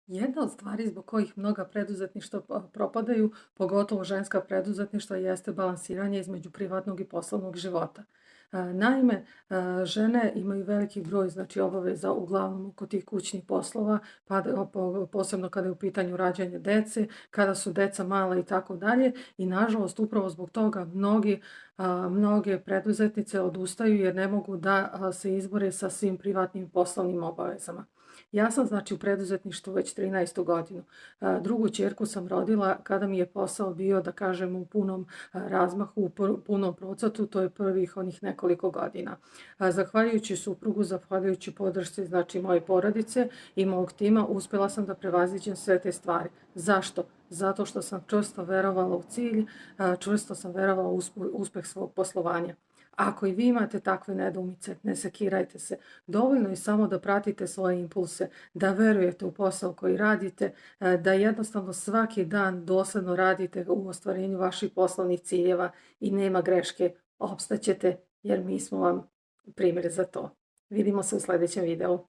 Jedna od stvari zbog kojih mnoga preduzetništva propadaju, pogotovo ženska preduzetništva, jeste balansiranje između privatnog i poslovnog života. Naime, žene imaju veliki broj znači obaveza uglavnom oko tih kućnih poslova, posebno kada je u pitanju rađanje dece, kada su deca mala i tako dalje. I nažalost upravo zbog toga mnoge preduzetnice odustaju jer ne mogu da se izbore sa svim privatnim i poslovnim obavezama. Ja sam znači u preduzetništvu već 13. godinu. Drugu ćerku sam rodila kada mi je posao bio, da kažem, u punom razmahu, u punom procatu, to je prvih onih nekoliko godina. Zahvaljujući suprugu, zahvaljujući podršci znači moje porodice i mog tima, uspjela sam da prevaziđem sve te stvari. Zašto? Zato što sam čvrsto verovala u cilj, čvrsto sam verovala u uspeh svog poslovanja. Ako i vi imate takve nedoumice, ne sekirajte se. Dovoljno je samo da pratite svoje impulse, da verujete u posao koji radite, da jednostavno svaki dan dosledno radite u ostvarenju vaših poslovnih ciljeva i nema greške. Opstaćete jer mi smo vam primjer za to. Vidimo se u sledećem videu.